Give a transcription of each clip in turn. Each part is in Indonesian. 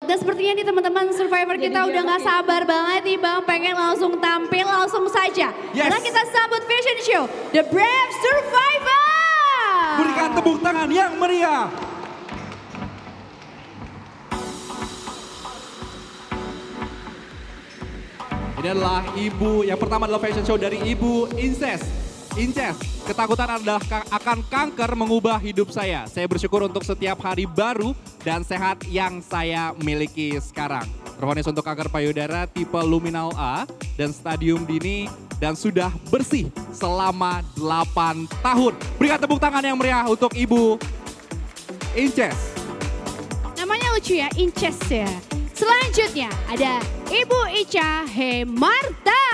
Dan sepertinya nih teman-teman Survivor kita udah gak sabar banget nih Bang, pengen langsung tampil langsung saja. Yes. Mari kita sambut fashion show The Brave Survivor. Berikan tepuk tangan yang meriah. Ini adalah ibu, yang pertama adalah fashion show dari Ibu Inces. Inces, ketakutan adalah akan kanker mengubah hidup saya. Saya bersyukur untuk setiap hari baru dan sehat yang saya miliki sekarang. Tervonis untuk kanker payudara tipe luminal A dan stadium dini dan sudah bersih selama 8 tahun. Berikan tepuk tangan yang meriah untuk Ibu Inces. Namanya lucu ya, Inces ya. Selanjutnya ada Ibu Ica Hemarta.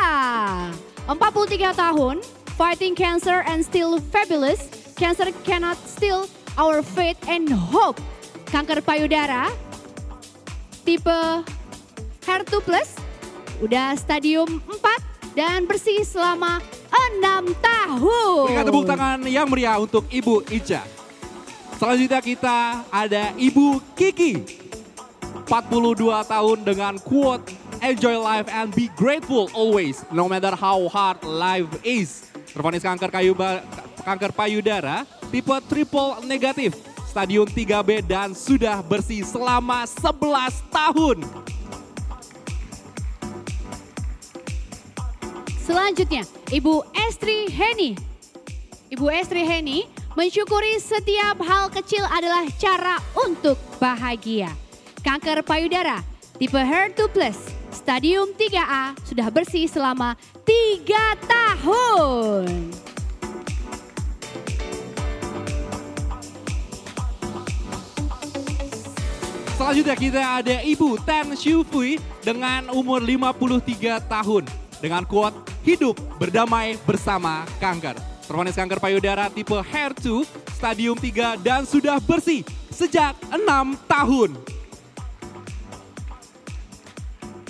43 tahun, fighting cancer and still fabulous. Cancer cannot steal our faith and hope. Kanker payudara, tipe HER2+, udah stadium 4 dan bersih selama 6 tahun. Berikan tepuk tangan yang meriah untuk Ibu Ica. Selanjutnya kita ada Ibu Kiki. 42 tahun dengan quote, enjoy life and be grateful always, no matter how hard life is. Tervonis kanker payudara, tipe triple negatif, stadium 3B dan sudah bersih selama 11 tahun. Selanjutnya, Ibu Estri Heni. Ibu Estri Heni mensyukuri setiap hal kecil adalah cara untuk bahagia. Kanker payudara, tipe HER2+, stadium 3A sudah bersih selama 3 tahun. Selanjutnya kita ada Ibu Tan Shufui dengan umur 53 tahun. Dengan quote, hidup berdamai bersama kanker. Tervonis kanker payudara tipe HER2, stadium 3 dan sudah bersih sejak 6 tahun.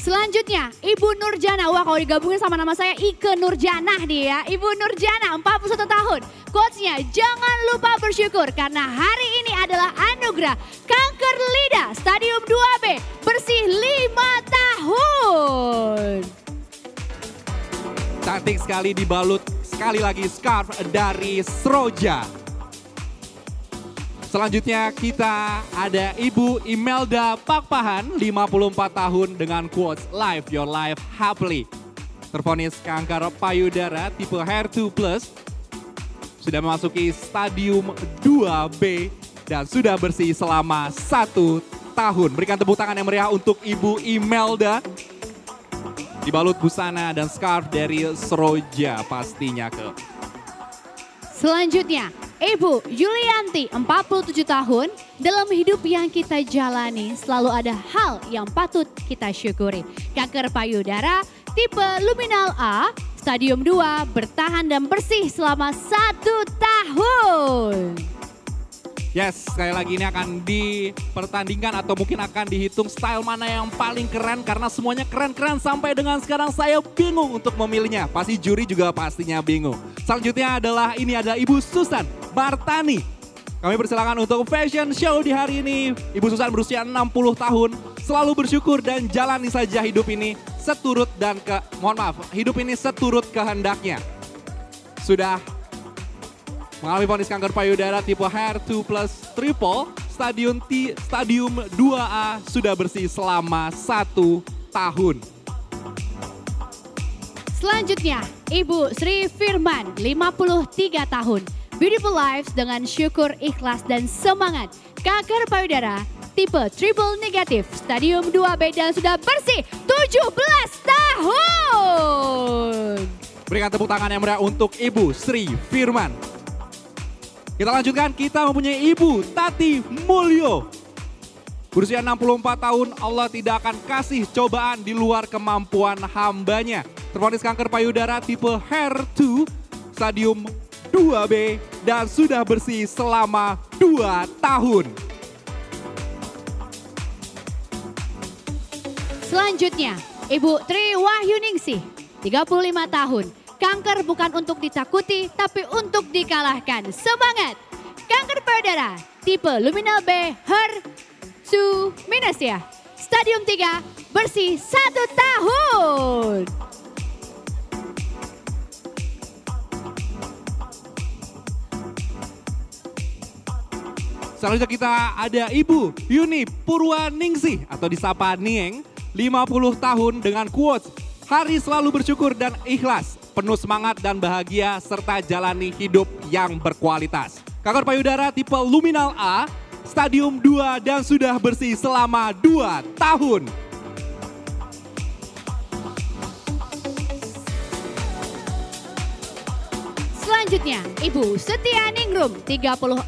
Selanjutnya, Ibu Nurjana. Wah, kalau digabungin sama nama saya Ike Nurjanah nih ya. Ibu Nurjana, 41 tahun. Quotes-nya, jangan lupa bersyukur karena hari ini adalah anugerah kanker lidah stadium 2B bersih 5 tahun. Cantik sekali dibalut sekali lagi scarf dari Sroja. Selanjutnya kita ada Ibu Imelda Pakpahan, 54 tahun dengan quotes Live Your Life Happily. Tervonis kanker payudara tipe HER2+, sudah memasuki stadium 2B dan sudah bersih selama 1 tahun. Berikan tepuk tangan yang meriah untuk Ibu Imelda. Dibalut busana dan scarf dari Sroja pastinya ke. Selanjutnya, Ibu Yulianti, 47 tahun, dalam hidup yang kita jalani selalu ada hal yang patut kita syukuri. Kanker payudara, tipe luminal A, stadium 2, bertahan dan bersih selama 1 tahun. Yes, sekali lagi ini akan dipertandingkan atau mungkin akan dihitung style mana yang paling keren. Karena semuanya keren-keren sampai dengan sekarang saya bingung untuk memilihnya. Pasti juri juga pastinya bingung. Selanjutnya adalah Ibu Susan Martani. Kami persilakan untuk fashion show di hari ini. Ibu Susan berusia 60 tahun. Selalu bersyukur dan jalani saja hidup ini seturut dan hidup ini seturut kehendaknya. Sudah mengalami vonis kanker payudara tipe HER2+ triple, stadium 2A sudah bersih selama 1 tahun. Selanjutnya, Ibu Sri Firman, 53 tahun. Beautiful lives dengan syukur, ikhlas, dan semangat. Kanker payudara tipe triple negatif, stadium 2B dan sudah bersih 17 tahun. Berikan tepuk tangan yang meriah untuk Ibu Sri Firman. Kita lanjutkan, kita mempunyai Ibu Tati Mulyo. Berusia 64 tahun, Allah tidak akan kasih cobaan di luar kemampuan hambanya. Tervonis kanker payudara tipe HER2, stadium 2B dan sudah bersih selama 2 tahun. Selanjutnya, Ibu Tri Wahyuningsih, 35 tahun. Kanker bukan untuk ditakuti, tapi untuk dikalahkan. Semangat! Kanker payudara, tipe luminal B, HER2- ya. Stadium 3 bersih 1 tahun. Selanjutnya kita ada Ibu Yuni Purwaningsih atau disapa Nieng, 50 tahun dengan quotes, hari selalu bersyukur dan ikhlas, penuh semangat dan bahagia serta jalani hidup yang berkualitas. Kanker payudara tipe luminal A, stadium 2 dan sudah bersih selama 2 tahun. Selanjutnya, Ibu Setia Ningrum, 34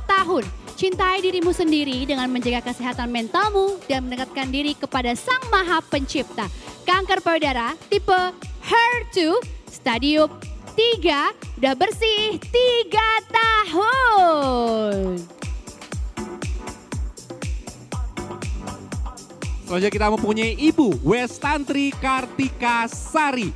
tahun. Cintai dirimu sendiri dengan menjaga kesehatan mentalmu dan mendekatkan diri kepada Sang Maha Pencipta. Kanker payudara tipe HER2, stadium 3, udah bersih 3 tahun. Selanjutnya kita mempunyai Ibu Westantri Kartika Sari,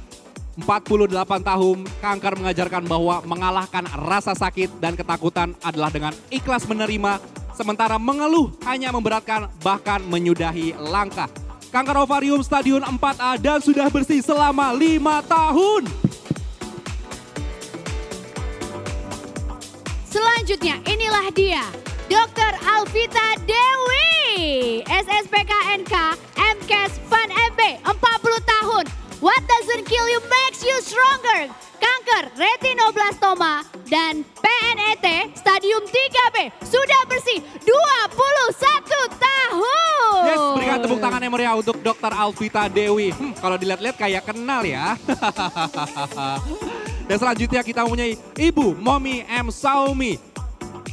48 tahun, kanker mengajarkan bahwa mengalahkan rasa sakit dan ketakutan adalah dengan ikhlas menerima, sementara mengeluh hanya memberatkan bahkan menyudahi langkah. Kanker ovarium stadium 4A dan sudah bersih selama 5 tahun. Selanjutnya inilah dia, Dr. Alvita Dewi, SSPKNK MKes Fun FB, 40 tahun. What doesn't kill you makes you stronger. Kanker retinoblastoma dan PNET stadium 3B sudah bersih 21 tahun. Yes, berikan tepuk tangan yang meriah untuk Dr. Alvita Dewi. Kalau dilihat-lihat kayak kenal ya. Dan selanjutnya kita mempunyai Ibu Momi M. Saumi,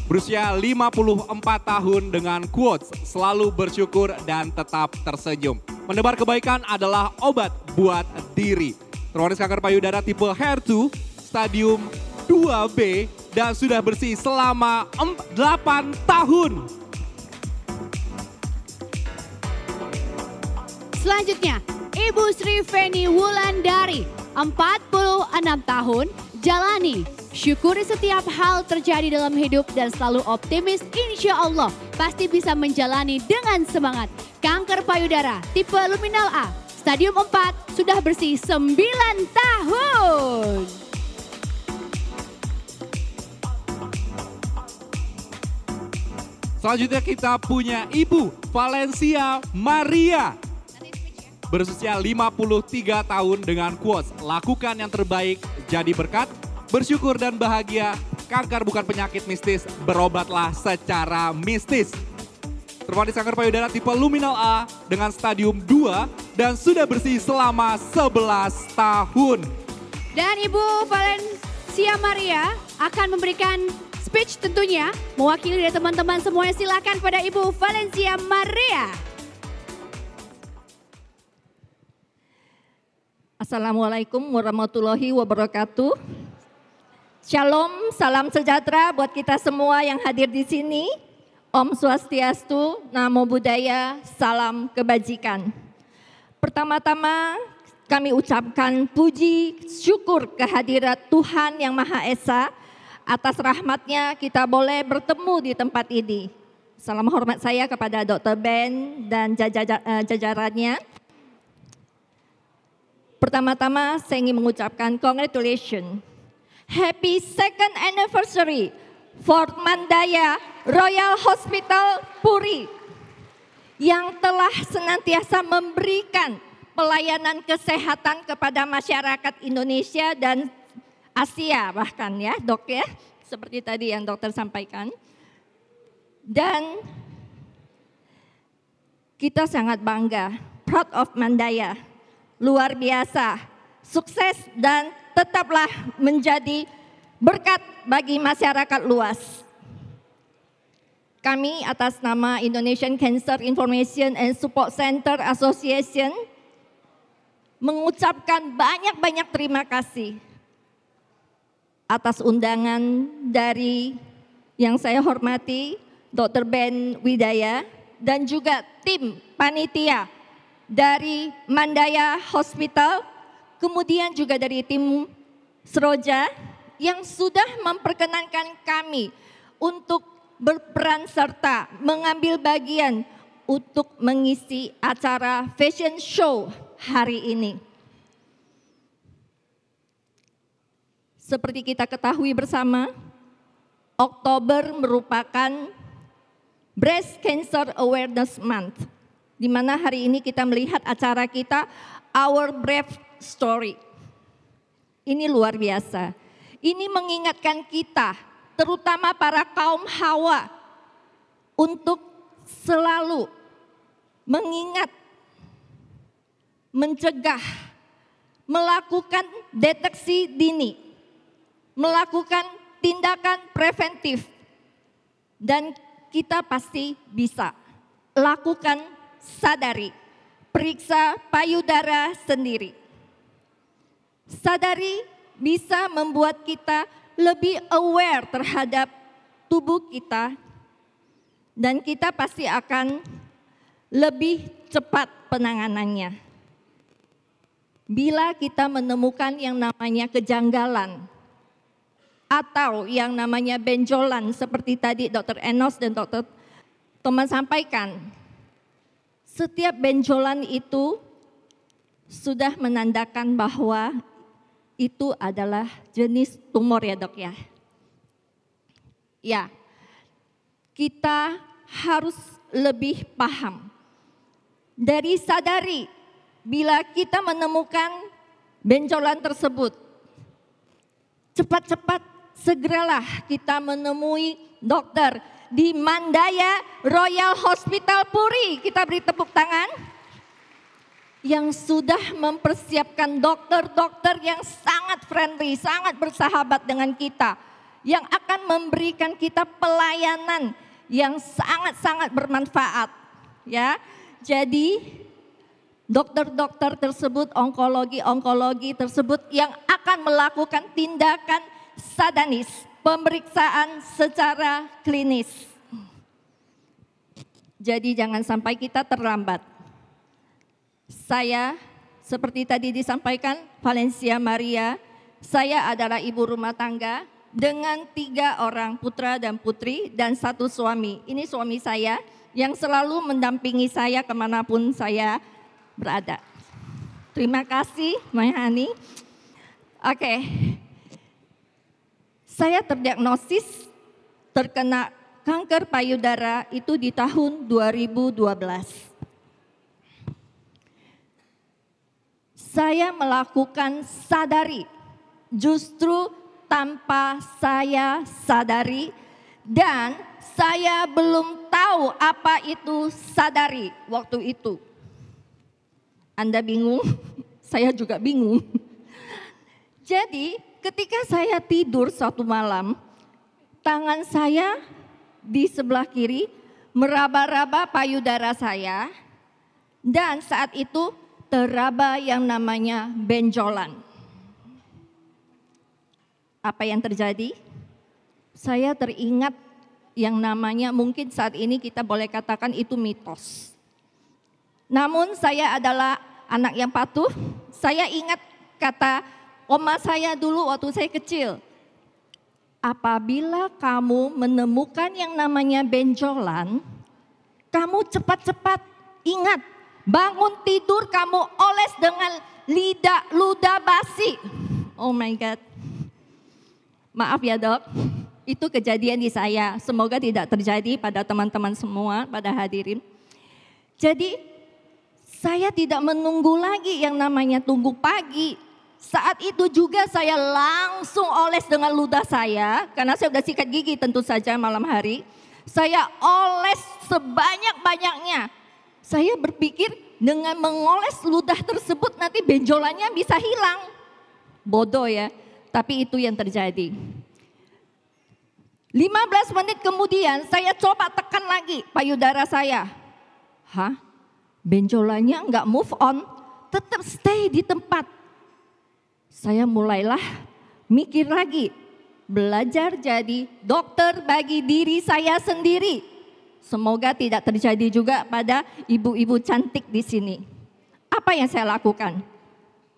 berusia 54 tahun dengan quotes, selalu bersyukur dan tetap tersenyum. Menebar kebaikan adalah obat buat diri. Terwaris kanker payudara tipe HER2, stadium 2B dan sudah bersih selama 8 tahun. Selanjutnya, Ibu Sri Feni Wulandari, 46 tahun, jalani. Syukuri setiap hal terjadi dalam hidup dan selalu optimis, insya Allah pasti bisa menjalani dengan semangat. Kanker payudara tipe luminal A, stadium 4 sudah bersih 9 tahun. Selanjutnya kita punya Ibu Valencia Maria, berusia 53 tahun dengan quotes, lakukan yang terbaik jadi berkat, bersyukur dan bahagia, kanker bukan penyakit mistis, berobatlah secara mistis. Tervonis kanker payudara tipe luminal A dengan stadium 2 dan sudah bersih selama 11 tahun. Dan Ibu Valencia Maria akan memberikan speech tentunya, mewakili dari teman-teman semuanya. Silakan pada Ibu Valencia Maria. Assalamualaikum warahmatullahi wabarakatuh. Shalom, salam sejahtera buat kita semua yang hadir di sini. Om Swastiastu, Namo Buddhaya, salam kebajikan. Pertama-tama kami ucapkan puji syukur kehadirat Tuhan Yang Maha Esa. Atas rahmatnya kita boleh bertemu di tempat ini. Salam hormat saya kepada Dr. Ben dan jajarannya. Pertama-tama saya ingin mengucapkan congratulations. Happy second anniversary for Mandaya Royal Hospital Puri yang telah senantiasa memberikan pelayanan kesehatan kepada masyarakat Indonesia dan Asia bahkan ya dok ya, seperti tadi yang dokter sampaikan. Dan kita sangat bangga, proud of Mandaya, luar biasa, sukses dan tetaplah menjadi berkat bagi masyarakat luas. Kami atas nama Indonesian Cancer Information and Support Center Association mengucapkan banyak-banyak terima kasih atas undangan dari yang saya hormati Dr. Ben Widaya dan juga tim panitia dari Mandaya Hospital, kemudian juga dari tim Seroja yang sudah memperkenankan kami untuk berperan serta mengambil bagian untuk mengisi acara fashion show hari ini. Seperti kita ketahui bersama, Oktober merupakan Breast Cancer Awareness Month, di mana hari ini kita melihat acara kita Our Brave Story. Ini luar biasa. Ini mengingatkan kita, terutama para kaum hawa, untuk selalu mengingat, mencegah, melakukan deteksi dini, melakukan tindakan preventif, dan kita pasti bisa lakukan sadari, periksa payudara sendiri. Sadari bisa membuat kita lebih aware terhadap tubuh kita, dan kita pasti akan lebih cepat penanganannya. Bila kita menemukan yang namanya kejanggalan atau yang namanya benjolan seperti tadi Dr. Enos dan Dr. Thomas sampaikan, setiap benjolan itu sudah menandakan bahwa itu adalah jenis tumor ya dok ya. Ya, kita harus lebih paham. Dari sadari, bila kita menemukan benjolan tersebut, cepat-cepat segeralah kita menemui dokter di Mandaya Royal Hospital Puri. Kita beri tepuk tangan. Yang sudah mempersiapkan dokter-dokter yang sangat friendly, sangat bersahabat dengan kita. Yang akan memberikan kita pelayanan yang sangat-sangat bermanfaat. Ya, jadi dokter-dokter tersebut, onkologi tersebut yang akan melakukan tindakan sadanis, pemeriksaan secara klinis. Jadi jangan sampai kita terlambat. Saya seperti tadi disampaikan, Valencia Maria, saya adalah ibu rumah tangga dengan 3 orang putra dan putri dan 1 suami. Ini suami saya yang selalu mendampingi saya kemanapun saya berada. Terima kasih, Maya Hani. Oke. Saya terdiagnosis terkena kanker payudara itu di tahun 2012. Saya melakukan sadari, justru tanpa saya sadari, dan saya belum tahu apa itu sadari waktu itu. Anda bingung, saya juga bingung. Jadi ketika saya tidur suatu malam, tangan saya di sebelah kiri meraba-raba payudara saya, dan saat itu teraba yang namanya benjolan. Apa yang terjadi? Saya teringat yang namanya, mungkin saat ini kita boleh katakan itu mitos. Namun saya adalah anak yang patuh. Saya ingat kata oma saya dulu waktu saya kecil. Apabila kamu menemukan yang namanya benjolan, kamu cepat-cepat ingat, bangun tidur kamu oles dengan ludah basi. Oh my God. Maaf ya dok, itu kejadian di saya. Semoga tidak terjadi pada teman-teman semua, pada hadirin. Jadi saya tidak menunggu lagi yang namanya tunggu pagi. Saat itu juga saya langsung oles dengan ludah saya, karena saya sudah sikat gigi tentu saja malam hari. Saya oles sebanyak-banyaknya. Saya berpikir dengan mengoles ludah tersebut nanti benjolannya bisa hilang. Bodoh ya, tapi itu yang terjadi. 15 menit kemudian saya coba tekan lagi payudara saya. Hah? Benjolannya enggak move on, tetap stay di tempat. Saya mulailah mikir lagi, belajar jadi dokter bagi diri saya sendiri. Semoga tidak terjadi juga pada ibu-ibu cantik di sini. Apa yang saya lakukan?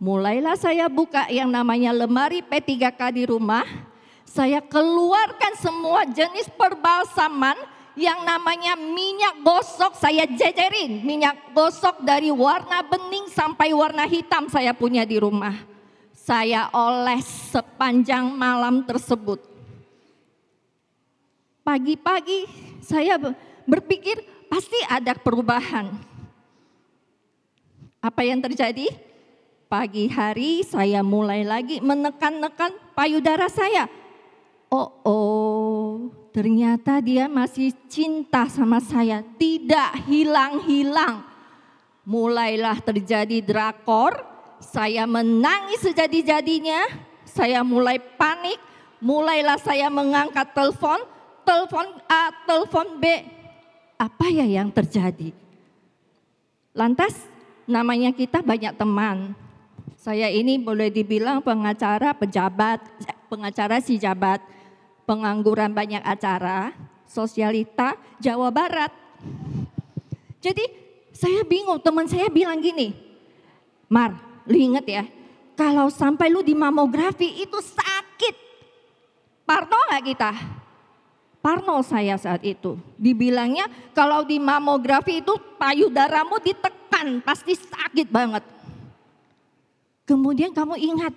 Mulailah saya buka yang namanya lemari P3K di rumah. Saya keluarkan semua jenis perbalsaman yang namanya minyak gosok saya jejerin. Minyak gosok dari warna bening sampai warna hitam saya punya di rumah. Saya oles sepanjang malam tersebut. Pagi-pagi saya berpikir pasti ada perubahan. Apa yang terjadi? Pagi hari saya mulai lagi menekan-nekan payudara saya. Ternyata dia masih cinta sama saya, tidak hilang-hilang. Mulailah terjadi drakor, saya menangis sejadi-jadinya, saya mulai panik, mulailah saya mengangkat telepon A, telepon B. Apa ya yang terjadi? Lantas namanya kita banyak teman. Saya ini boleh dibilang pengacara si jabat, pengangguran banyak acara, sosialita Jawa Barat. Jadi saya bingung, teman saya bilang gini, Mar, lu inget ya, kalau sampai lu di mamografi itu sakit. Parno gak kita? Parno saya saat itu. Dibilangnya kalau di mamografi itu payudaramu ditekan, pasti sakit banget. Kemudian kamu ingat,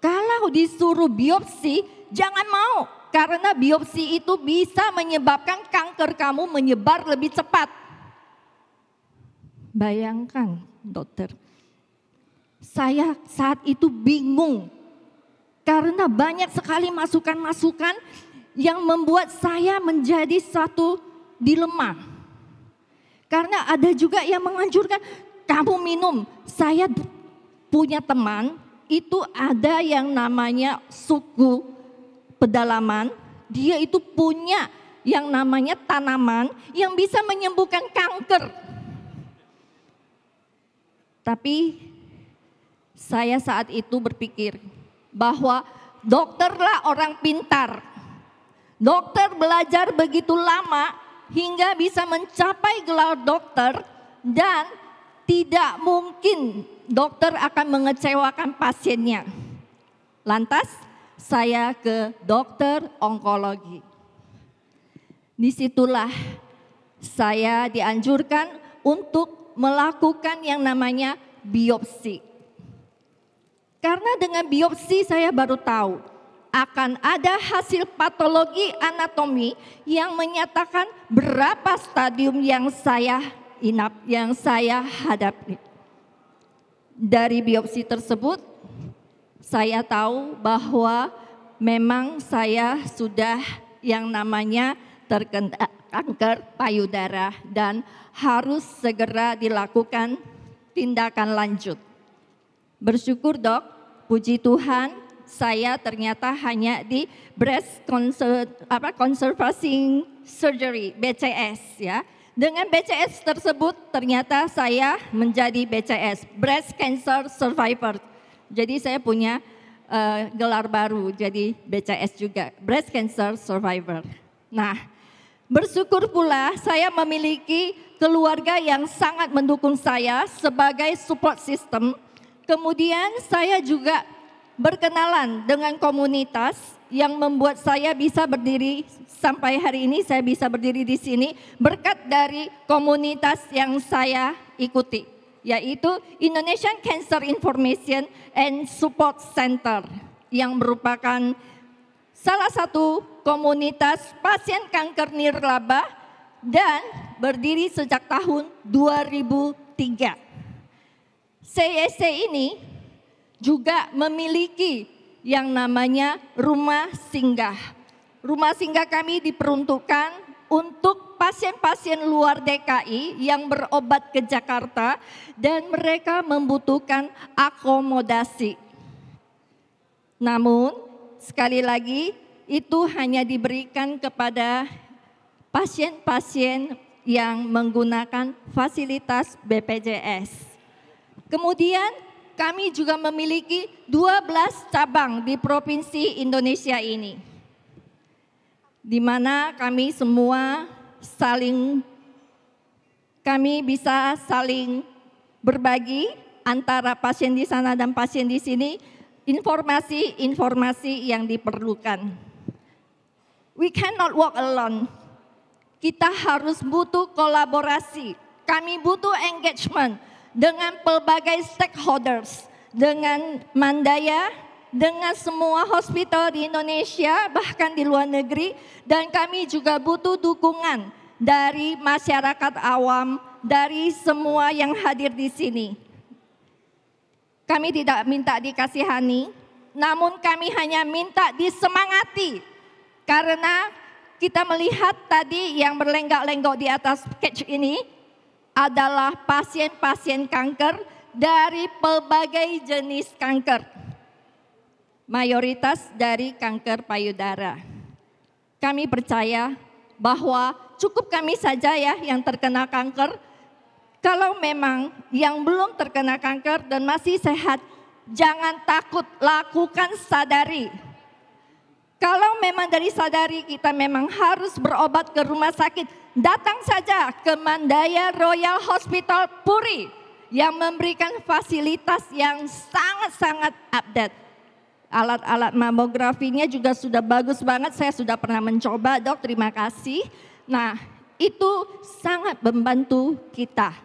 kalau disuruh biopsi, jangan mau. Karena biopsi itu bisa menyebabkan kanker kamu menyebar lebih cepat. Bayangkan dokter, saya saat itu bingung. Karena banyak sekali masukan-masukan yang membuat saya menjadi satu dilema. Karena ada juga yang menganjurkan, kamu minum. Saya punya teman, itu ada yang namanya suku pedalaman, dia itu punya yang namanya tanaman yang bisa menyembuhkan kanker. Tapi saya saat itu berpikir bahwa dokterlah orang pintar. Dokter belajar begitu lama hingga bisa mencapai gelar dokter dan tidak mungkin dokter akan mengecewakan pasiennya. Lantas saya ke dokter onkologi. Disitulah saya dianjurkan untuk melakukan yang namanya biopsi. Karena dengan biopsi saya baru tahu akan ada hasil patologi anatomi yang menyatakan berapa stadium yang saya hadapi. Dari biopsi tersebut saya tahu bahwa memang saya sudah yang namanya terkena kanker payudara dan harus segera dilakukan tindakan lanjut. Bersyukur dok, puji Tuhan, saya ternyata hanya di breast conserving surgery BCS ya. Dengan BCS tersebut ternyata saya menjadi BCS, breast cancer survivor. Jadi saya punya gelar baru jadi BCS juga, breast cancer survivor. Nah, bersyukur pula saya memiliki keluarga yang sangat mendukung saya sebagai support system. Kemudian saya juga berkenalan dengan komunitas yang membuat saya bisa berdiri sampai hari ini, saya bisa berdiri di sini berkat dari komunitas yang saya ikuti, yaitu Indonesian Cancer Information and Support Center yang merupakan salah satu komunitas pasien kanker nirlaba dan berdiri sejak tahun 2003. CSC ini juga memiliki yang namanya rumah singgah. Rumah singgah kami diperuntukkan untuk pasien-pasien luar DKI yang berobat ke Jakarta dan mereka membutuhkan akomodasi. Namun sekali lagi itu hanya diberikan kepada pasien-pasien yang menggunakan fasilitas BPJS. Kemudian kami juga memiliki 12 cabang di provinsi Indonesia ini, di mana kami semua kami bisa saling berbagi antara pasien di sana dan pasien di sini informasi-informasi yang diperlukan. We cannot walk alone. kita harus butuh kolaborasi. Kami butuh engagement dengan pelbagai stakeholders, dengan Mandaya, dengan semua hospital di Indonesia, bahkan di luar negeri. Dan kami juga butuh dukungan dari masyarakat awam, dari semua yang hadir di sini. Kami tidak minta dikasihani, namun kami hanya minta disemangati. Karena kita melihat tadi yang berlenggak-lenggok di atas sketch ini adalah pasien-pasien kanker dari pelbagai jenis kanker. Mayoritas dari kanker payudara. Kami percaya bahwa cukup kami saja ya yang terkena kanker. Kalau memang yang belum terkena kanker dan masih sehat, jangan takut, lakukan sadari. Kalau memang dari sadari kita memang harus berobat ke rumah sakit, datang saja ke Mandaya Royal Hospital Puri yang memberikan fasilitas yang sangat-sangat update. Alat-alat mamografinya juga sudah bagus banget, saya sudah pernah mencoba, Dok, terima kasih. Nah, itu sangat membantu kita.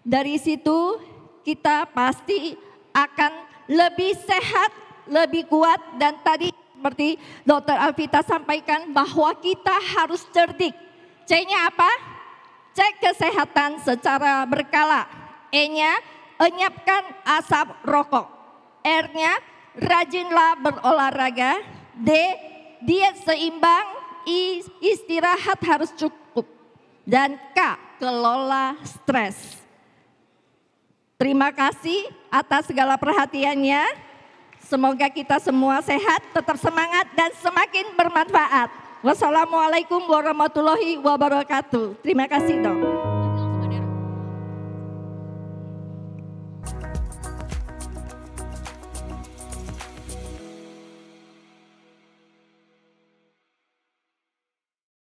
Dari situ kita pasti akan lebih sehat, lebih kuat, dan tadi seperti Dr. Alvita sampaikan bahwa kita harus cerdik. C-nya apa? Cek kesehatan secara berkala. E-nya, enyapkan asap rokok. R-nya, rajinlah berolahraga. D, diet seimbang. I, istirahat harus cukup. Dan K, kelola stres. Terima kasih atas segala perhatiannya. Semoga kita semua sehat, tetap semangat, dan semakin bermanfaat. Wassalamualaikum warahmatullahi wabarakatuh. Terima kasih, Dok.